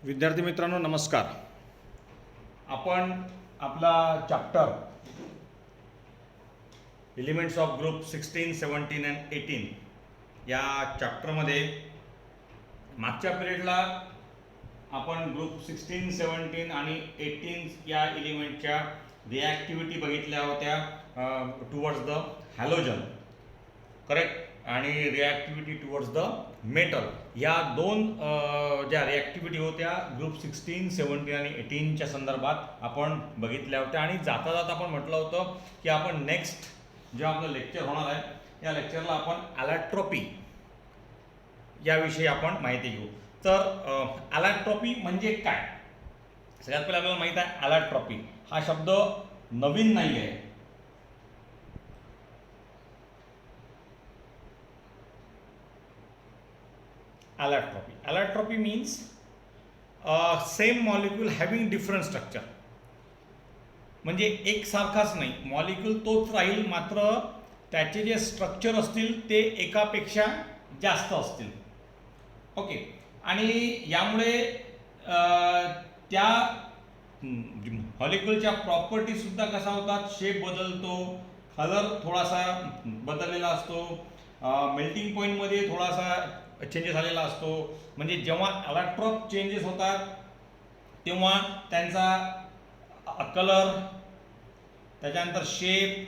विद्यार्थी मित्रांनो नमस्कार. आपण आपला chapter elements of group 16, 17 and 18 या चॅप्टरमध्ये मागच्या पिरियडला आपण ग्रुप 16, 17 आणि 18 या एलिमेंटच्या रिॲक्टिव्हिटी बघितल्या होत्या टुवर्ड्स द हॅलोजन, करेक्ट, आणि रिॲक्टिव्हिटी टुवर्ड्स द मेटल. या दोन ज्या रिॲक्टिव्हिटी होत्या ग्रुप 16, 17 आणि 18च्या संदर्भात आपण बघितल्या होत्या. आणि जाता जाता आपण म्हटलं होतं की आपण नेक्स्ट जे आपलं लेक्चर होणार आहे या लेक्चरला आपण ॲलॅट्रोपी याविषयी आपण माहिती घेऊ. तर ॲलॅट्रोपी म्हणजे काय? सगळ्यात पहिले आपल्याला माहित आहे ॲलॅट्रोपी हा शब्द नवीन नाही आहे. Allotropy means same molecule having different structure. म्हणजे एक सारखाच नाही, मॉलिक्यूल तोच राहील, मात्र त्याचे जे स्ट्रक्चर असतील ते एकापेक्षा जास्त असतील. ओके, आणि यामुळे त्या मॉलिक्यूलच्या प्रॉपर्टी सुद्धा कसा होतात, शेप बदलतो, कलर थोडासा बदललेला असतो, मेल्टिंग पॉईंटमध्ये थोडासा चेंजेस आलेला असतो. म्हणजे जेव्हा ॲलॅट्रोप चेंजेस होतात तेव्हा त्यांचा कलर, त्याच्यानंतर शेप,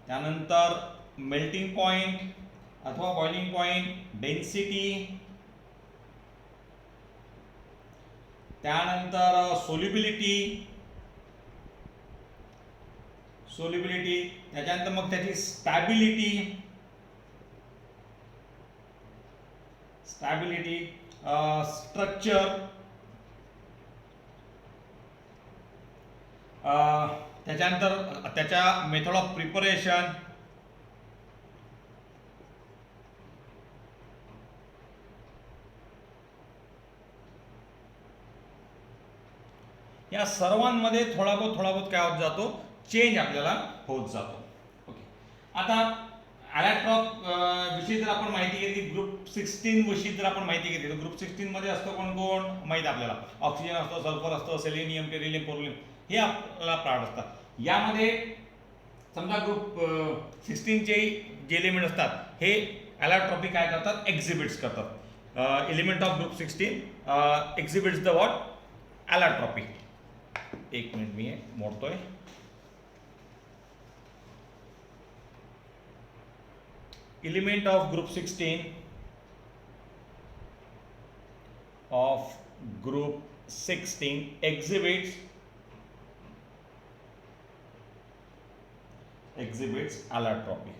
त्यानंतर मेल्टिंग पॉईंट अथवा बॉइलिंग पॉईंट, डेन्सिटी, त्यानंतर सोल्युबिलिटी, त्याच्यानंतर मग त्याची स्टॅबिलिटी, स्ट्रक्चर, त्याच्यानंतर त्याच्या मेथड ऑफ प्रिपरेशन, या सर्वांमध्ये थोडा बहुत काय होत जातो, चेंज आपल्याला होत जातो. ओके, आता ॲलॅट्रॉप विषयी जर आपण माहिती घेतली, ग्रुप 16 विषयी जर आपण माहिती घेतली तर ग्रुप 16 मध्ये असतं कोण कोण माहिती आपल्याला. ऑक्सिजन असतो, सल्फर असतो, सेलेनियम, टेरिलियम, पोरोलियम हे आपल्याला पार्ट असतात. यामध्ये समजा ग्रुप 16 चे जे एलिमेंट असतात हे ॲलॅट्रॉपी काय करतात, एक्झिबिट्स करतात. Element of group 16 exhibits the what, allotropy. एक मिनिट मी मोडतोय. Element of group 16 exhibits allotropy.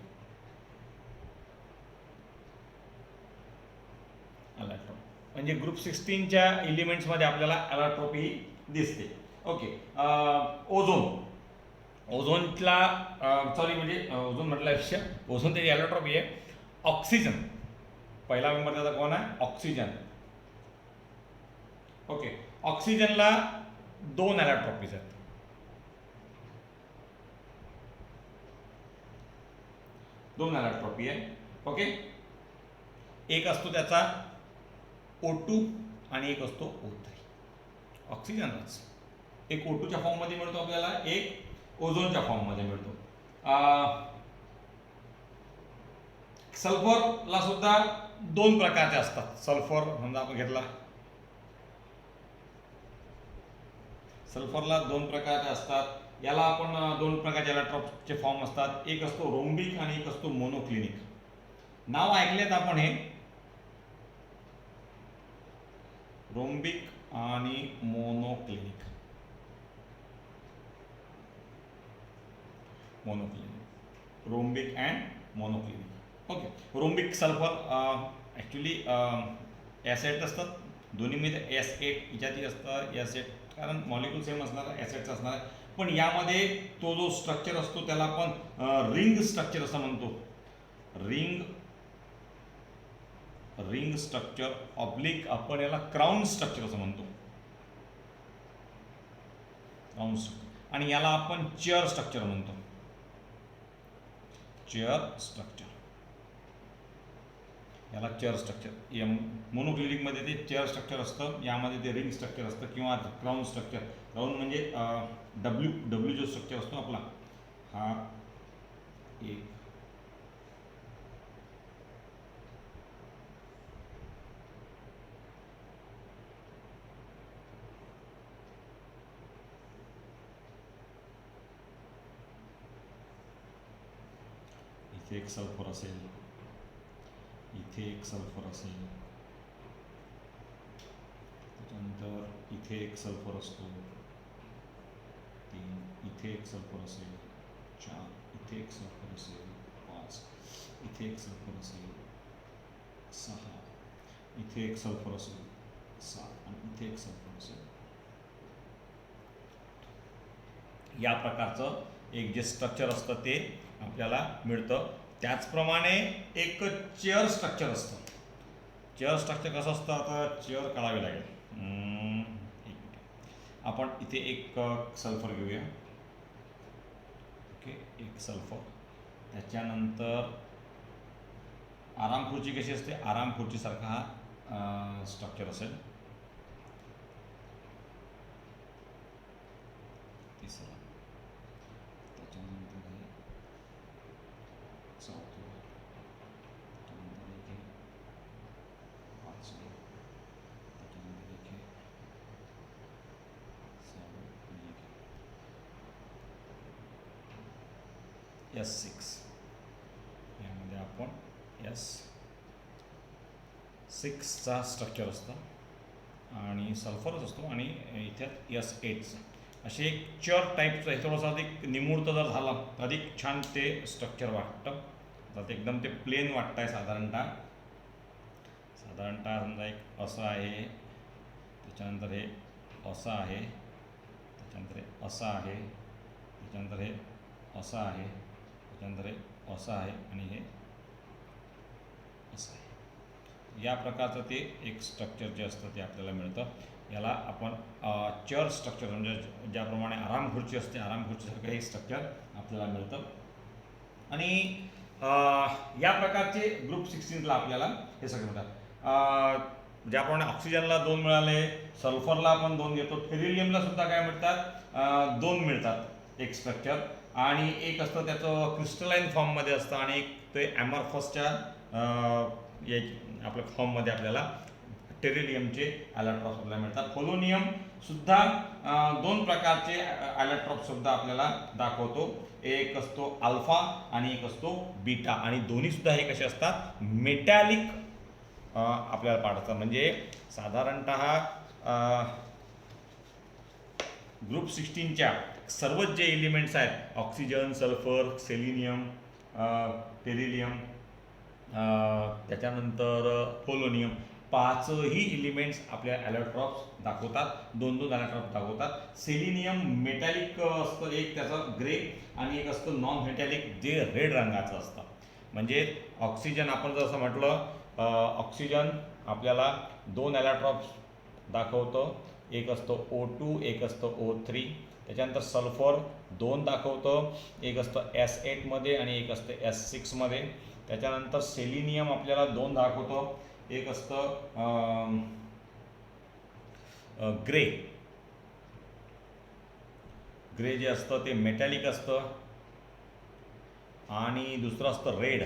म्हणजे ग्रुप 16 च्या एलिमेंट्स मध्ये आपल्याला ॲलॅट्रोपी दिसते. ओके, ओझोनला सॉरी म्हणजे ओझोन म्हटल्यापेक्षा ओझोन त्याची ॲलॅट्रोपी आहे. ऑक्सिजन पहिला मेंबर त्याचा कोण आहे, ऑक्सिजन. ओके, ऑक्सिजनला 2 ॲलॅट्रोपीज आहेत. दोन ॲलॅट्रोपी आहे. ओके, एक असतो त्याचा O2 आणि एक असतो O3. ऑक्सिजनलाच एक O2च्या फॉर्ममध्ये मिळतो आपल्याला, एक ओझोनच्या फॉर्ममध्ये मिळतो. सल्फरला सुद्धा 2 प्रकारचे असतात. सल्फर समजा आपण घेतला, सल्फरला 2 प्रकारचे असतात. याला आपण 2 प्रकारचे ॲलॅट्रॉपचे फॉर्म असतात. एक असतो रोम्बिक आणि एक असतो मोनोक्लिनिक. नाव ऐकलेत आपण हे, रोम्बिक आणि monoclinic. Rhombic and monoclinic. Okay, rhombic sulphur actually acid असतात, दोन्हीमध्ये S8 याच्यातही असतं ॲसिड, कारण मॉलिक्यूल सेम असणार, ॲसिडचा असणार आहे. पण यामध्ये तो जो स्ट्रक्चर असतो त्याला आपण रिंग स्ट्रक्चर असं म्हणतो. रिंग स्ट्रक्चर ऑब्लिक आपण याला क्राउन स्ट्रक्चर असं म्हणतो. क्राउन स्ट्रक्चर, आणि याला आपण चेअर स्ट्रक्चर म्हणतो. Chair structure. याला चेअर स्ट्रक्चर. या मोनोक्लिनिकमध्ये ते चेअर स्ट्रक्चर असतं, यामध्ये ते रिंग स्ट्रक्चर असतं किंवा क्राऊन स्ट्रक्चर. क्राऊन म्हणजे डब्ल्यू जो स्ट्रक्चर असतो आपला, हा एक इथे एक सल्फर असेल, इथे एक सल्फर असेल, त्याच्यानंतर इथे एक सल्फर असतो, 3, इथे एक सल्फर असेल, 4, इथे एक सल्फर असेल, 5, इथे एक सल्फर असेल, 6, इथे एक सल्फर असेल, 7 आणि इथे एक सल्फर असेल. या प्रकारचं एक जे स्ट्रक्चर असतं ते आपल्याला मिळतं. त्याचप्रमाणे एक चेअर स्ट्रक्चर असतं. चेअर स्ट्रक्चर कसं असतं, आता चेअर काढावी लागेल. एक मिनिट, आपण इथे एक सल्फर घेऊया. ओके, एक सल्फर. त्याच्यानंतर आराम खुर्ची कशी असते, आराम खुर्चीसारखा हा स्ट्रक्चर असेल. तिसरा, त्याच्यानंतर हे चौथं, त्याच्यानंतर एक हे पाचवं, त्याच्यानंतर एक हे सहावं आणि एक S6. यामध्ये आपण S6चा स्ट्रक्चर असतं आणि सल्फरच असतो आणि इथे S8चं. असे एक चेअर टाईपचं हे थोडंसं अधिक निमूर्त जर झालं तर अधिक छान ते स्ट्रक्चर वाटतं. तर ते एकदम ते प्लेन वाटतं आहे साधारणतः समजा एक असं आहे, त्याच्यानंतर हे असं आहे, त्याच्यानंतर हे असं आहे, त्याच्यानंतर हे असं आहे, त्याच्यानंतर हे असं आहे आणि हे असं आहे. या प्रकारचं ते एक स्ट्रक्चर जे असतं ते आपल्याला मिळतं. याला आपण चेअर स्ट्रक्चर म्हणजे ज्याप्रमाणे आराम खुर्ची असते, आराम खुर्चीसारखं हे स्ट्रक्चर आपल्याला मिळतं. आणि या प्रकारचे ग्रुप 16ला आपल्याला हे सगळे मिळतात. ज्याप्रमाणे ऑक्सिजनला 2 मिळाले, सल्फरला आपण 2 घेतो, थेरिलियमला सुद्धा काय मिळतात, 2 मिळतात एक स्ट्रक्चर. आणि एक असतं त्याचं क्रिस्टलाइन फॉर्ममध्ये असतं आणि एक ते ॲमॉर्फसच्या आपल्या फॉर्ममध्ये आपल्याला टेरिलियमचे ॲलॅट्रॉप्स आपल्याला मिळतात. पोलोनियम सुद्धा 2 प्रकारचे ॲलॅट्रॉप सुद्धा आपल्याला दाखवतो. एक असतो अल्फा आणि एक असतो बीटा आणि दोन्ही सुद्धा हे कसे असतात, मेटॅलिक आपल्याला पाठवतात. म्हणजे साधारणतः ग्रुप 16च्या सर्वच जे एलिमेंट्स आहेत, ऑक्सिजन, सल्फर, सेलिनियम, टेरिलियम, त्याच्यानंतर पोलोनियम, 5ही एलिमेंट्स आपल्या ॲलॅट्रॉप्स दाखवतात. 2-2 ॲलॅट्रॉप्स दाखवतात. सेलिनियम मेटॅलिक असतं, एक त्याचं ग्रे आणि एक असतं नॉन मेटॅलिक जे रेड रंगाचं असतं. म्हणजे ऑक्सिजन आपण जसं म्हटलं, ऑक्सिजन आपल्याला 2 ॲलॅट्रॉप्स दाखवतं, एक असतो O2, एक असतो O3. त्याच्यानंतर सल्फर 2 दाखवतं, एक असतं S8 मध्ये आणि एक असतं S6 मध्ये. त्याच्यानंतर सेलिनियम आपल्याला 2 दाखवतो, एक असतं ग्रे जे असतं ते मेटॅलिक असतं आणि दुसरं असतं रेड,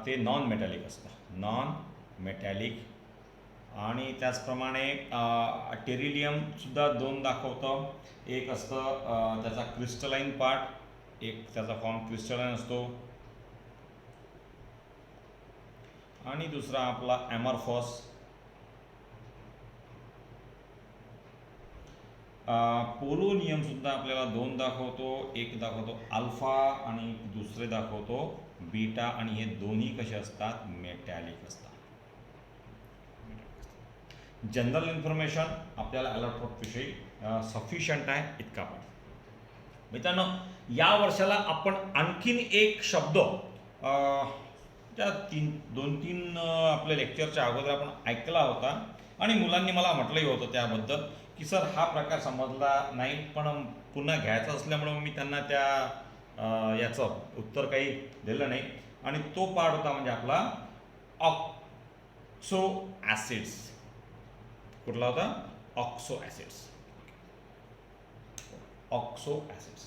ते नॉन मेटॅलिक असतं, नॉन मेटॅलिक. आणि त्याचप्रमाणे टेरिलियमसुद्धा 2 दाखवतं, एक असतं त्याचा क्रिस्टलाइन पार्ट, एक त्याचा फॉर्म क्रिस्टलाइन असतो आणि दुसरा आपला ॲमॉर्फस. पोलोनियम सुद्धा आपल्याला 2 दाखवतो, एक दाखवतो अल्फा आणि दुसरे दाखवतो बीटा आणि हे दोन्ही कसे असतात, मेटॅलिक असतात. जनरल इन्फॉर्मेशन आपल्याला ॲलॅट्रॉपविषयी सफिशियंट आहे इतका पण. मित्रांनो, या वर्षाला आपण आणखीन एक शब्द त्या 2-3 आपल्या लेक्चरच्या अगोदर आपण ऐकला होता आणि मुलांनी मला म्हटलंही होतं त्याबद्दल की सर हा प्रकार समजला नाही, पण पुन्हा घ्यायचा असल्यामुळे मी त्यांना त्या याचं उत्तर काही दिलं नाही. आणि तो पार्ट होता म्हणजे आपला ऑक्सो ॲसिड्स. कुठला होता? Oxo acids. Oxo acids.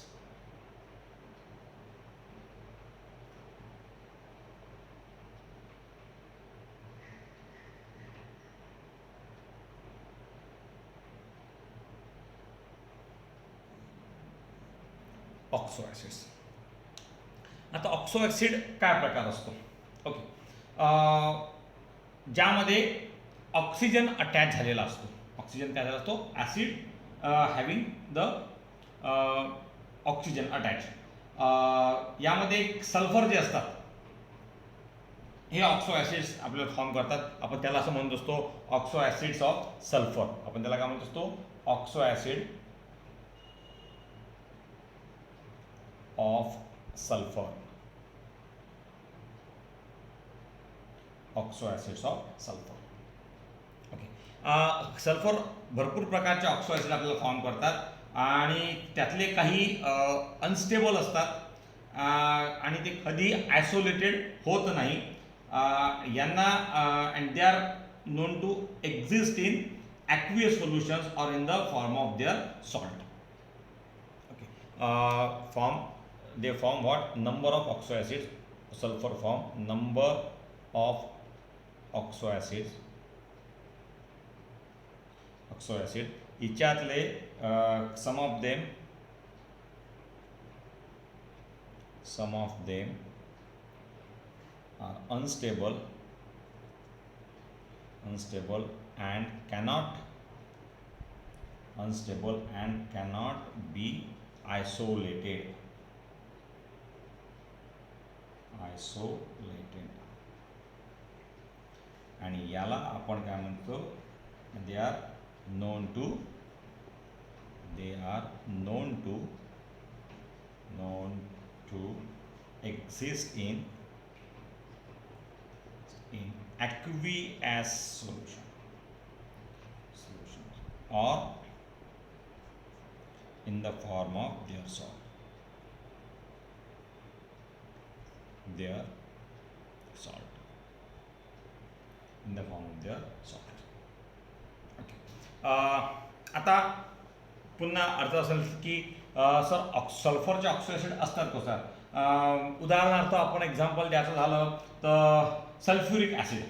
Oxo acids. आता ऑक्सो ॲसिड काय प्रकार असतो? ओके, ज्यामध्ये ऑक्सिजन अटॅच झालेला असतो. ऑक्सिजन काय झाला असतो? Acid having the oxygen attach. यामध्ये सल्फर जे असतात हे ऑक्सो ॲसिड्स आपल्याला फॉर्म करतात. आपण त्याला असं म्हणत असतो ऑक्सो ॲसिड्स ऑफ सल्फर. आपण त्याला काय म्हणत असतो? Oxo acid of sulphur. Oxo acids of sulphur. Okay, sulphur भरपूर प्रकारचे ऑक्सो ॲसिड आपल्याला फॉर्म करतात आणि त्यातले काही अनस्टेबल असतात आणि ते कधी आयसोलेटेड होत नाही. यांना and they are known to exist in aqueous solutions or in the form of their salt. Okay, they form what? Number of oxo acids. Sulfur form number of oxo acids. Oxo acid. याच्यातले some of them are unstable and cannot be isolated. आणि याला आपण काय म्हणतो? they are known to exist in aqueous solution or in the form of their salt. In the form of their salt. Okay. आता पुन्हा अर्थ असेल की सर सल्फरचे ऑक्सो ॲसिड असतात का सर? उदाहरणार्थ आपण एक्झाम्पल द्यायचं झालं तर सल्फ्युरिक ॲसिड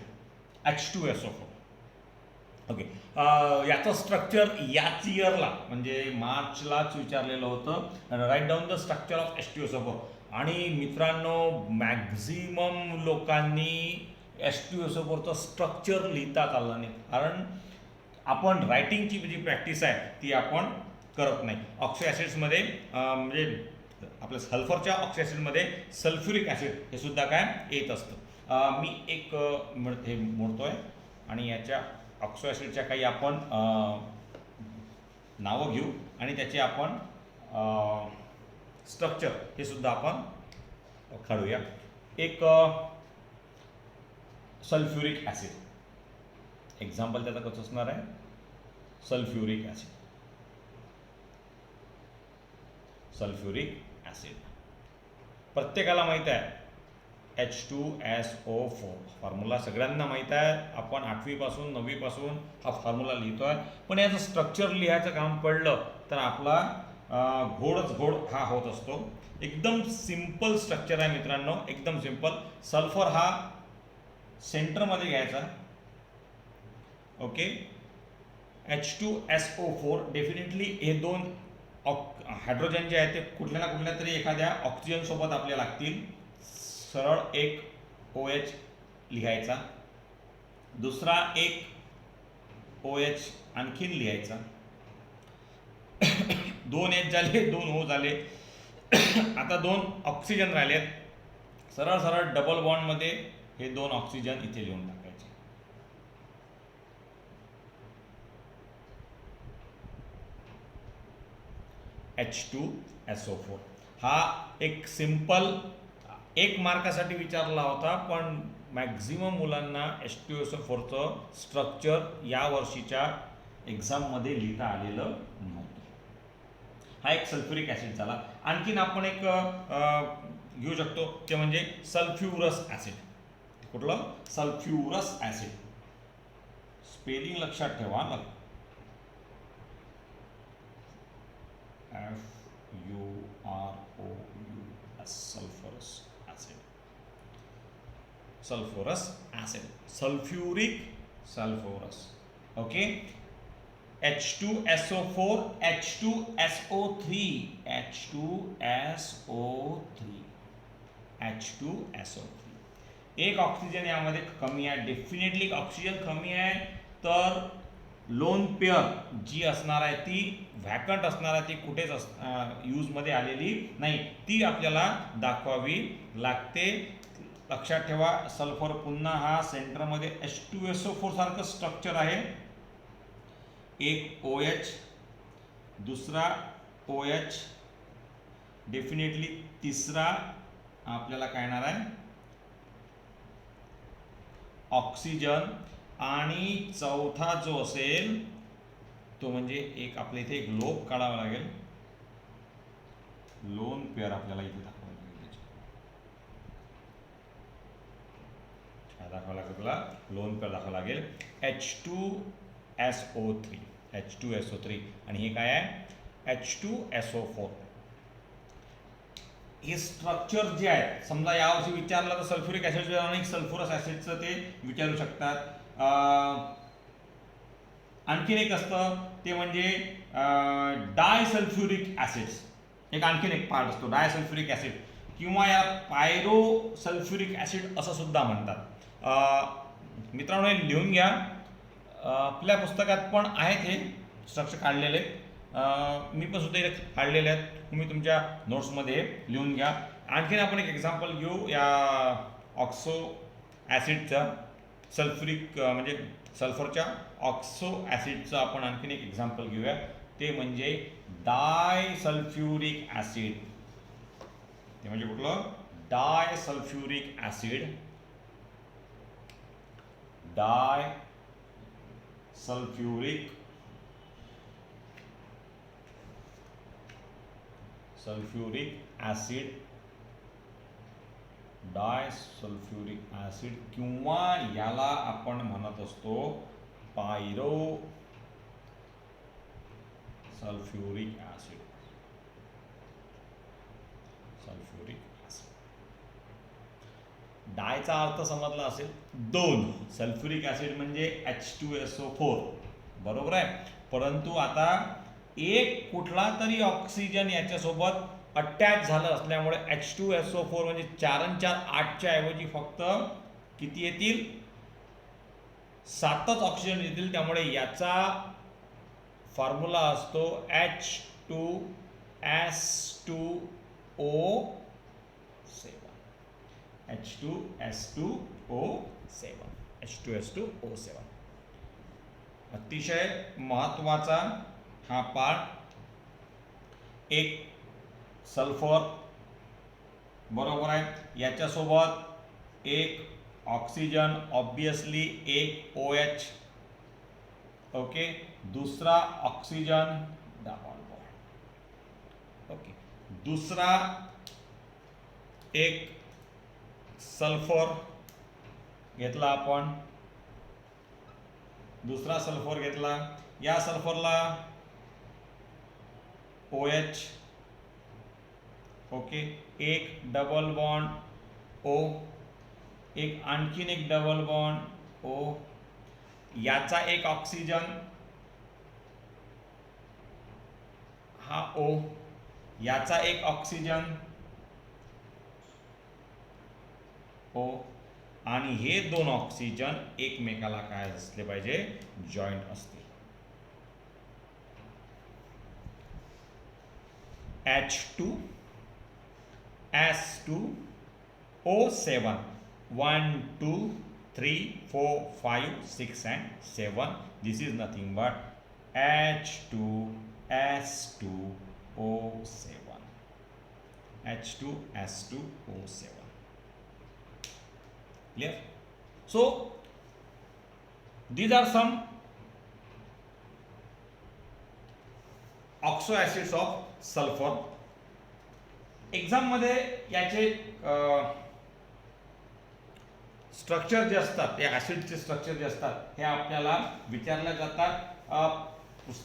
H2SO4. ओके, याचं स्ट्रक्चर याच इयरला म्हणजे मार्चलाच विचारलेलं होतं. Right down the structure of H2SO4. आणि मित्रांनो, मॅक्झिमम लोकांनी H2SO4चं स्ट्रक्चर लिहिताच आलं नाही, कारण आपण रायटिंगची जी प्रॅक्टिस आहे ती आपण करत नाही. ऑक्सो ॲसिड्समध्ये म्हणजे आपल्या सल्फरच्या ऑक्सो ॲसिडमध्ये सल्फ्युरिक ॲसिड हे सुद्धा काय येत असतं. मी एक हे मोडतोय आणि याच्या ऑक्सो ॲसिडच्या काही आपण नावं घेऊ आणि त्याचे आपण स्ट्रक्चर हे सुद्धा आपण काढूया. एक सल्फ्युरिक ॲसिड, एक्झाम्पल त्याचं कसं असणार आहे? Sulphuric acid. प्रत्येकाला माहीत आहे H2SO4 फॉर्म्युला सगळ्यांना माहीत आहे. आपण 8वी पासून 9वी पासून हा फॉर्म्युला लिहितो आहे. पण याचं स्ट्रक्चर लिहायचं काम पडलं तर आपला घोड हा होत असतो. एकदम सिंपल स्ट्रक्चर आहे मित्रांनो, एकदम सिंपल. सल्फर हा सेंटरमध्ये घ्यायचा. ओके, H2SO4 डेफिनेटली हे दोन हायड्रोजन जे आहे ते कुठल्या ना कुठल्या तरी एखाद्या ऑक्सिजन सोबत आपल्याला लागतील. सरळ एक OH लिहायचा, दुसरा एक OH आणखीन लिहायचा. 2 H झाले, 2 O झाले. आता 2 ऑक्सिजन राहिलेत. सरळ सरळ डबल बॉन्डमध्ये हे 2 ऑक्सिजन इथे लिहून टाकायचे. H2SO4 हा एक सिंपल एक मार्कासाठी विचारला होता, पण मॅक्झिमम मुलांना H2SO4चं स्ट्रक्चर या वर्षीच्या एक्झाममध्ये लिहिता आलेलं नव्हतं. हा एक सल्फ्युरिक ॲसिड झाला. आणखीन आपण एक घेऊ शकतो ते म्हणजे सल्फ्युरस ॲसिड. कुठलं? सल्फ्युरस ॲसिड. स्पेलिंग लक्षात ठेवा. FUROUS sulphurous acid. Sulphurous acid, sulphuric sulphurous. Okay. H2SO4, H2SO3, H2SO3, H2SO3. एक ऑक्सिजन यामध्ये कमी आहे. डेफिनेटली ऑक्सिजन कमी आहे तर लोन पेअर जी असणार आहे ती व्हॅकंट असणार आहे, ती कुठेच यूजमध्ये आलेली नाही, ती आपल्याला दाखवावी लागते. लक्षात ठेवा. सल्फर पुन्हा हा सेंटरमध्ये H2SO4 सारखं स्ट्रक्चर आहे. एक OH, दुसरा OH, डेफिनेटली तिसरा आपल्याला काय येणार आहे ऑक्सिजन, आणि चौथा जो असेल तो म्हणजे एक आपल्या इथे एक लोप काढावा लागेल. लोन पेअर आपल्याला इथे दाखवावं लागेल. काय दाखवावं लागेल तुला? लोन पेअर दाखवावं लागेल. H2SO3, H2SO3, आणि हे काय आहे H2SO4. हे स्ट्रक्चर जे आहे, समजा यावर्षी विचारलं तर सल्फ्युरिक ॲसिड आणि सल्फ्युरस ॲसिडचं ते विचारू शकतात. आणखीन एक असतं ते म्हणजे डायसल्फ्युरिक ॲसिड्स. एक आणखीन एक पार्ट असतो डायसल्फ्युरिक ॲसिड, किंवा या पायरोसल्फ्युरिक ॲसिड असं सुद्धा म्हणतात. मित्रांनो हे लिहून घ्या. आपल्या पुस्तकात पण आहेत हे स्ट्रक्चर काढलेले. मी पण सुद्धा इथे काढलेले आहेत. तुम्ही तुमच्या नोट्समध्ये लिहून घ्या. आणखीन आपण एक एक्झाम्पल घेऊ या ऑक्सो ॲसिडचं. सल्फ्युरिक म्हणजे सल्फरच्या ऑक्सो ॲसिडचं आपण आणखीन एक एक्झाम्पल घेऊया. ते म्हणजे डायसल्फ्युरिक ॲसिड. ते म्हणजे कुठलं? Disulphuric acid. Disulphuric acid, disulphuric acid, किंवा याला आपण म्हणत असतो पायरोसल्फ्युरिक ॲसिड. Sulphuric acid. डायचा अर्थ समजला असेल, दोन. सल्फ्युरिक ॲसिड म्हणजे H2SO4, बरोबर आहे. परंतु आता एक कुठला तरी ऑक्सिजन याच्यासोबत अटॅच झालं असल्यामुळे H2SO4 म्हणजे 4 आणि 4 8च्या ऐवजी फक्त किती येतील? 7च ऑक्सिजन येतील. त्यामुळे याचा फॉर्म्युला असतो H2S2O7. H2S2O7. अतिशय महत्त्वाचा हा पार्ट. एक सल्फर, बरोबर आहे, याच्यासोबत एक ऑक्सिजन, ऑब्वियसली एक OH. ओके. दुसरा ऑक्सिजन, ओके. दुसरा एक सल्फर घेतला आपण. दुसरा सल्फर घेतला. या सल्फरला OH. ओके. एक डबल बॉन्ड O, एक आणखीन एक डबल बॉन्ड O, याचा एक ऑक्सिजन, हा O, याचा एक ऑक्सिजन O, आणि हे दोन ऑक्सिजन एकमेकाला काय असले पाहिजे? जॉईंट असतील. H2S2O7. 1 2 3 4 5 6 and 7. This is nothing but H2S2O7. H2S2O7. Clear? So these are some oxo acids of sulfur. एक्झाममध्ये याचे स्ट्रक्चर जे असतात, या ॲसिडचे स्ट्रक्चर जे असतात हे आपल्याला विचारल्या जातात.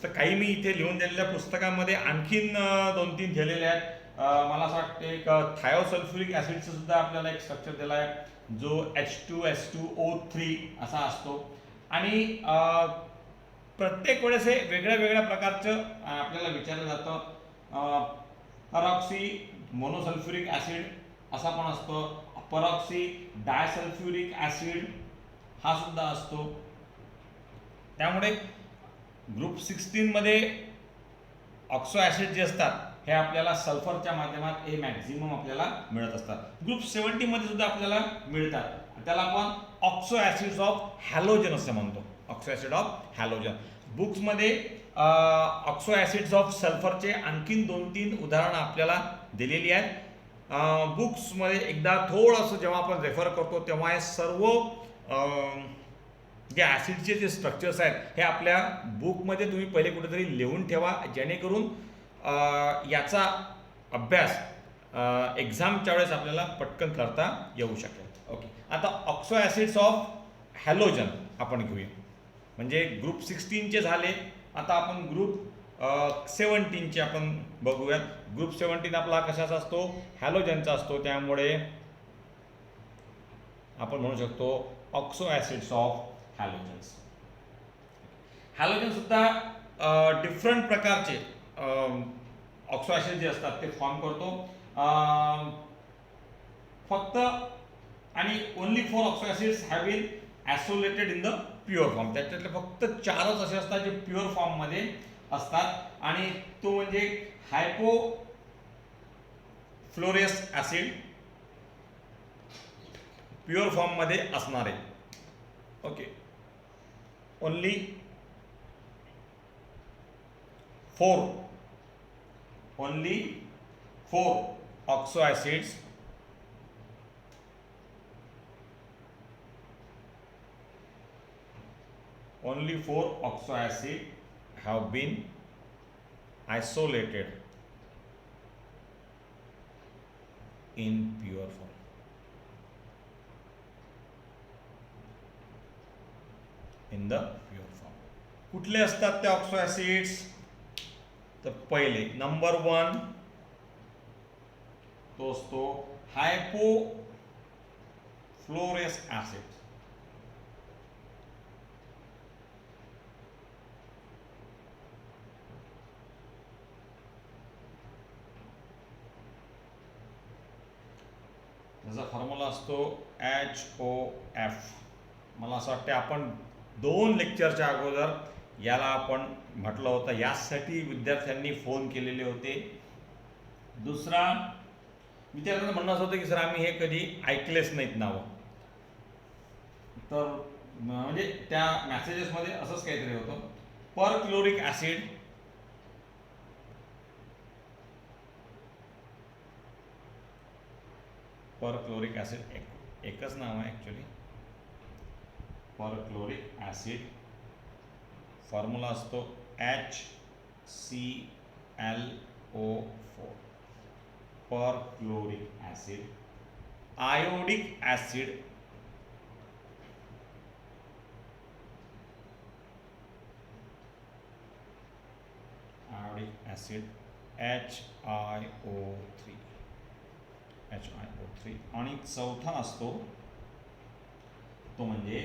काही मी इथे लिहून दिलेल्या पुस्तकामध्ये आणखीन 2-3 दिलेले आहेत. मला असं वाटतं एक थायोसल्फ्युरिक ॲसिडचं सुद्धा आपल्याला एक स्ट्रक्चर दिला आहे जो H2SO3 असा असतो. आणि प्रत्येक वेळेस हे वेगळ्या वेगळ्या प्रकारचं आपल्याला विचारलं जातं. परॉक्सी मोनोसल्फ्युरिक ॲसिड असा पण असतो, परॉक्सी डायसल्फ्युरिक ॲसिड हा सुद्धा असतो. त्यामुळे ग्रुप 16 मध्ये ऑक्सो ॲसिड जे असतात हे आपल्याला सल्फरच्या माध्यमात हे मॅक्झिमम आपल्याला मिळत असतात. ग्रुप 70 मध्ये सुद्धा आपल्याला मिळतात. त्याला आपण ऑक्सो ॲसिड्स ऑफ हॅलोजन असं म्हणतो. Oxo acid of halogen. बुक्समध्ये ऑक्सो ॲसिड्स ऑफ सल्फरचे आणखीन 2-3 उदाहरणं आपल्याला दिलेली आहेत. बुक्समध्ये एकदा थोडंसं जेव्हा आपण रेफर करतो तेव्हा हे सर्व जे ॲसिडचे जे स्ट्रक्चर्स आहेत हे आपल्या बुकमध्ये तुम्ही पहिले कुठेतरी लिहून ठेवा, जेणेकरून याचा अभ्यास एक्झामच्या वेळेस आपल्याला पटकन करता येऊ शकेल. ओके, आता ऑक्सो ॲसिड्स ऑफ हॅलोजन आपण घेऊया. म्हणजे ग्रुप 16चे झाले. आता आपण ग्रुप 17चे आपण बघूयात. ग्रुप 17 आपला कशाचा असतो? हॅलोजनचा असतो. त्यामुळे आपण म्हणू शकतो oxo acids of halogens. Halogen सुद्धा डिफरंट प्रकारचे ऑक्सो ॲसिड जे असतात ते फॉर्म करतो. फक्त आणि only 4 oxo acids have been isolated in the pure form. त्याच्यातले फक्त 4च असे असतात जे प्युअर फॉर्ममध्ये असतात. आणि तो म्हणजे हायपोफ्लोरेस ॲसिड प्युअर फॉर्ममध्ये असणारे. Okay, only 4 oxo acids have been isolated in pure form. कुठले असतात ते ऑक्सो ॲसिड्स? तर पहिले नंबर 1 तो असतो हायपोफ्लोरेस ॲसिड. त्याचा फॉर्म्युला असतो HOF. मला असं वाटतं आपण 2 लेक्चरच्या अगोदर याला आपण म्हटलं होतं. यासाठी विद्यार्थ्यांनी फोन केलेले होते. दुसरा, विद्यार्थ्यांना म्हणणं असं होतं की सर आम्ही हे कधी ऐकलेच नाहीत नावं. तर म्हणजे त्या मॅसेजेसमध्ये असंच काहीतरी होतं. परक्लोरिक ॲसिड, परक्लोरिक ॲसिड एकच नाव आहे ॲक्च्युली. परक्लोरिक ॲसिड फॉर्म्युला असतो HClO4. Perchloric acid. Iodic acid, HiO3. आणि चौथा असतो तो म्हणजे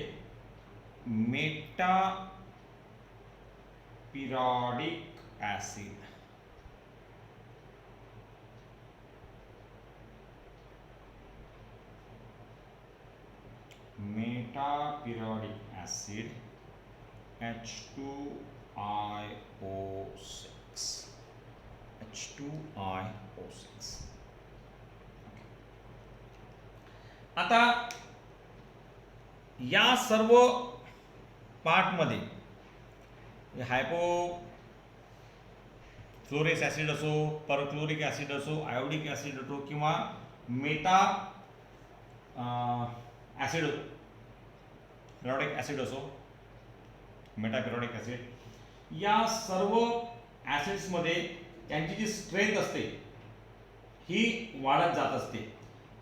मेटापिरॉडिक ॲसिड. मेटापिरॉडिक acid H2IO6. आता या सर्व पार्टमध्ये हायपोफ्लोरेस ॲसिड असो, परक्लोरिक ॲसिड असो, आयोडिक ॲसिड असो किंवा पिरॉडिक ॲसिड असो, मेटापिरॉडिक ॲसिड, या सर्व ॲसिड्समध्ये त्यांची जी स्ट्रेंथ असते ही वाढत जात असते.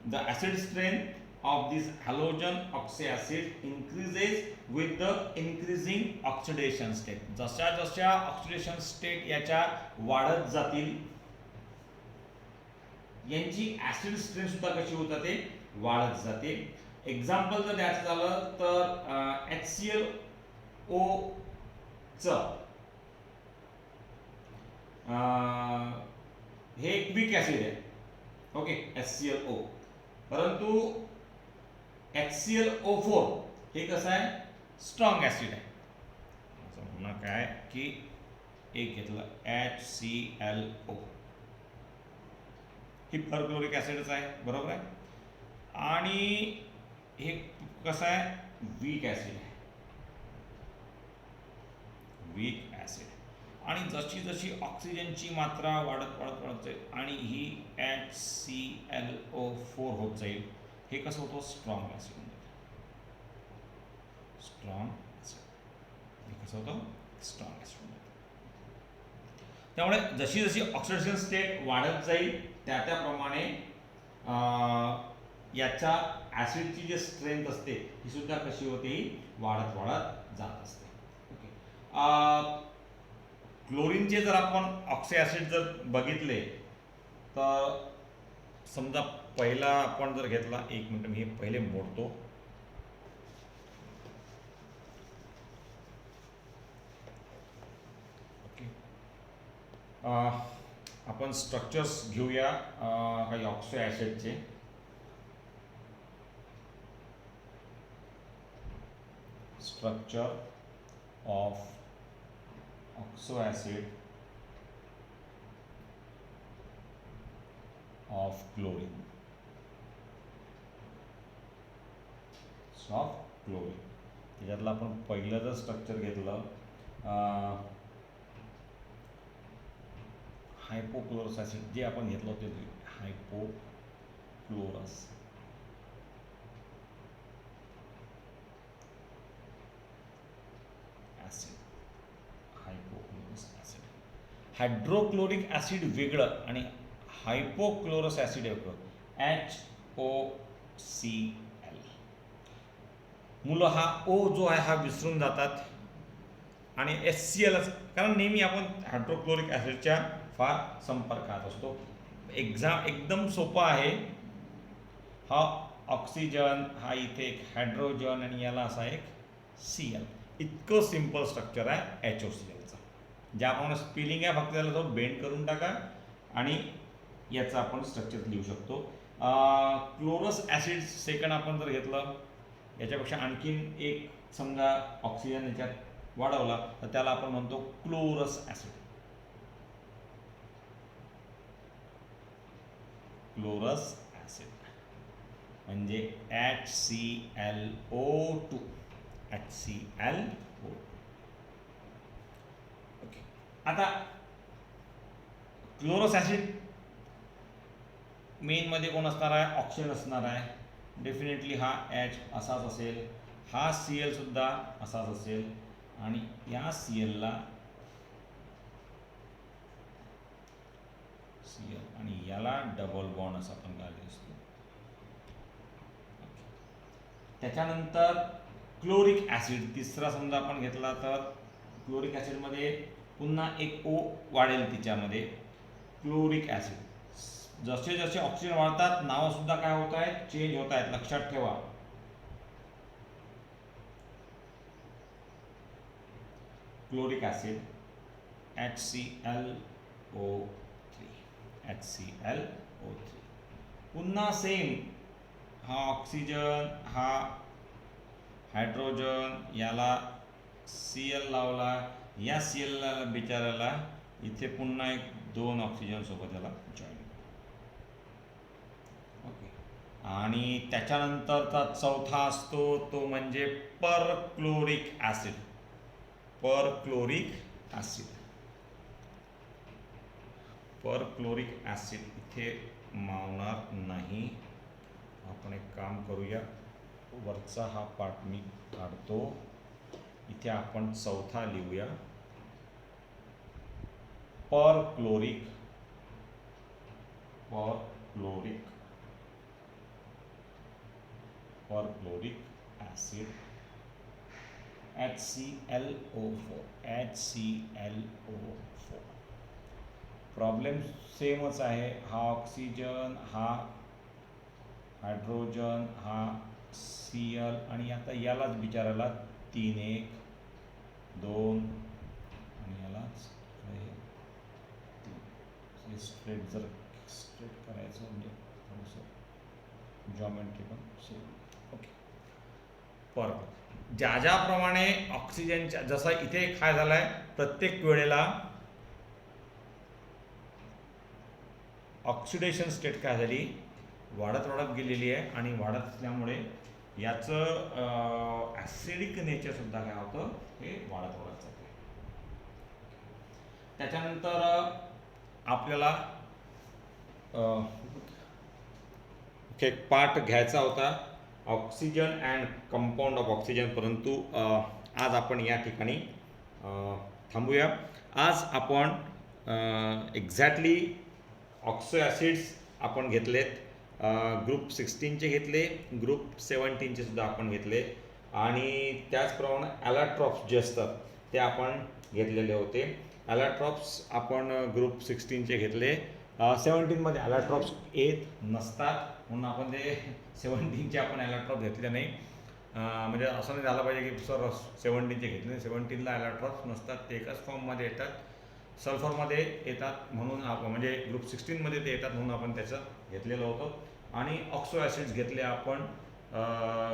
The acid strength of this halogen oxyacid increases with the increasing oxidation state. जशा जशा ऑक्सिडेशन स्टेट याच्या वाढत जातील यांची ऍसिड स्ट्रेंथ सुद्धा कशी होत जाते, वाढत जाते. एक्झाम्पल जर द्यायचं झालं तर HClO च हे एक वीक ऍसिड आहे. Okay, HClO. परंतु HClO4 हे कसं आहे, स्ट्रॉंग ऍसिड आहे. म्हणणं काय की एक घेतलं HClO, ही परक्लोरिक ऍसिडच आहे, बरोबर आहे. आणि हे कसं आहे, वीक ऍसिड आहे, वीक ऍसिड. आणि जशी जशी ऑक्सिजनची मात्रा वाढत वाढत वाढत जाईल आणि ही HClO4 होत जाईल, हे कसं होतं, स्ट्रॉंग ऍसिड होतं. स्ट्रॉंग ऍसिड हे कसं होतं, स्ट्रॉंग ऍसिड होतं. त्यामुळे जशी जशी ऑक्सिडेशन स्टेट वाढत जाईल त्याप्रमाणे याच्या ऍसिडची जी स्ट्रेंथ असते ही सुद्धा कशी होते, वाढत वाढत जात असते. ओके, क्लोरीनचे जर आपण ऑक्सी ऍसिड जर बघितले तर समजा पहिला आपण जर घेतला, एक मिनिट मी हे पहिले मोडतो. ओके, आपण स्ट्रक्चर्स घेऊया काही ऑक्सी ऍसिडचे. Structure of oxo acid of chlorine, of chlorine. त्याच्यातलं आपण पहिलं जर स्ट्रक्चर घेतलं हायपोक्लोरस ऍसिड, जे आपण घेतलं ते हायपोक्लोरस ऍसिड. हायपोक्लोरस ऍसिड, हायड्रोक्लोरिक ऍसिड वेगळं आणि हायपोक्लोरस ऍसिड वेगळं, HOCl. मुलं हा O जो आहे हा विसरून जातात आणि HCl, कारण नेहमी आपण हायड्रोक्लोरिक ऍसिडच्या फार संपर्कात असतो. एकदम सोपा आहे. हा ऑक्सिजन, हा इथे एक हायड्रोजन आणि याला असा एक Cl. इतकं सिंपल स्ट्रक्चर आहे HOClचं. ज्याप्रमाणे स्पेलिंग आहे, फक्त त्याला थोडं बेंड करून टाका आणि याचं आपण स्ट्रक्चर लिहू शकतो. क्लोरस ऍसिड सेकंड आपण जर घेतलं, याच्यापेक्षा आणखीन एक समजा ऑक्सिजन याच्यात वाढवला तर त्याला आपण म्हणतो क्लोरस ऍसिड. क्लोरस ऍसिड म्हणजे HClO2. HClO. ओके, आता क्लोरस ऍसिड मेन मध्ये कोण असणार आहे, ऑक्सिजन असणार आहे. डेफिनेटली हा H असाच असेल, हा Cl सुद्धा असाच असेल आणि या Cl ला Cl आणि याला डबल बॉन्ड असं आपण काय दिसतो. त्याच्यानंतर क्लोरिक ऍसिड तिसरा समजा आपण घेतला तर क्लोरिक ऍसिड मध्ये पुन्हा एक O वाढेल तिच्यामध्ये, क्लोरिक ऍसिड. जसे जसे ऑक्सिजन वाढतात नाव सुद्धा काय होत आहेत, चेंज होत आहेत, लक्षात ठेवा. Chloric acid HClO3. पुन्हा सेम, हा ऑक्सिजन, हा हायड्रोजन, याला Cl लावला, या Cl ला बिचारायला इथे पुन्हा एक 2 ऑक्सिजन सोबत याला जॉईन. ओके, आणि त्याच्यानंतरचा चौथा असतो तो म्हणजे perchloric acid. Perchloric acid, perchloric acid इथे मावणार नाही. आपण एक काम करूया, वरचा हा पार्ट मी काढतो, इथे आपण चौथा लिहूया, perchloric perchloric acid HClO4 problem सेमच आहे. हा ऑक्सिजन, हा हायड्रोजन, हा Cl आणि आता यालाच बिचारायला 3 1 2 आणि यालाच स्ट्रेट करायचं म्हणजे थोडंसं जॉमेट्री पण सेम. ओके, परत ज्याप्रमाणे ऑक्सिजनच्या जसं इथे काय झालं आहे, प्रत्येक वेळेला ऑक्सिडेशन स्टेट काय झाली, वाढत गेलेली आहे आणि वाढत असल्यामुळे याचं ॲसिडिक नेचर सुद्धा काय होतं, हे वाढत जाते. त्याच्यानंतर आपल्याला एक पार्ट घ्यायचा होता oxygen and compound of oxygen, परंतु आज आपण या ठिकाणी थांबूया. आज आपण एक्झॅक्टली ऑक्सो ॲसिड्स आपण घेतलेत, ग्रुप 16चे घेतले, ग्रुप 17चे सुद्धा आपण घेतले आणि त्याचप्रमाणे ॲलाट्रॉप्स जे असतात ते आपण घेतलेले होते. ॲलाट्रॉप्स आपण ग्रुप 16चे घेतले. 17मध्ये ॲलाट्रॉप्स येत नसतात म्हणून आपण ते 17चे आपण ॲलाट्रॉप घेतले नाही. म्हणजे असं नाही झालं पाहिजे की सर 17चे घेतले, 17ला ॲलाट्रॉप्स नसतात, ते एकाच फॉर्ममध्ये येतात, सल्फरमध्ये येतात म्हणून म्हणजे ग्रुप 16मध्ये ते येतात म्हणून आपण त्याचं घेतलेलं होतं. आणि ऑक्सो ॲसिड्स घेतले आपण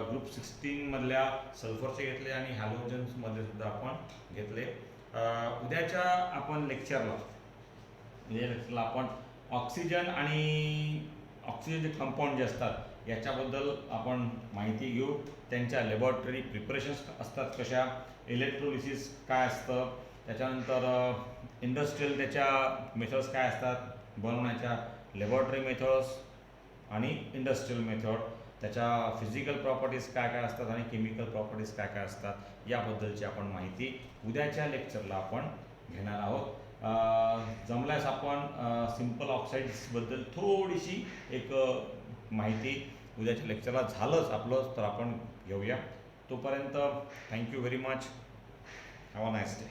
ग्रुप 16मधल्या सल्फरचे घेतले आणि हॅलोजन्समध्ये सुद्धा आपण घेतले. उद्याच्या आपण लेक्चरला आपण ऑक्सिजन आणि ऑक्सिजनचे कंपाऊंड जे असतात याच्याबद्दल आपण माहिती घेऊ. त्यांच्या लॅबॉरेटरी प्रिपरेशन्स असतात कशा, इलेक्ट्रोलिसिस काय असतं, त्याच्यानंतर इंडस्ट्रियल त्याच्या मेथड्स काय असतात बनवण्याच्या, लॅबॉरेटरी मेथड्स आणि इंडस्ट्रियल मेथड, त्याच्या फिजिकल प्रॉपर्टीज काय असतात आणि केमिकल प्रॉपर्टीज काय असतात, याबद्दलची आपण माहिती उद्याच्या लेक्चरला आपण घेणार आहोत. जमल्यास आपण सिम्पल ऑक्साईड्सबद्दल थोडीशी एक माहिती उद्याच्या लेक्चरला झालंच आपलं तर आपण घेऊया. तोपर्यंत thank you very much. Have a nice day.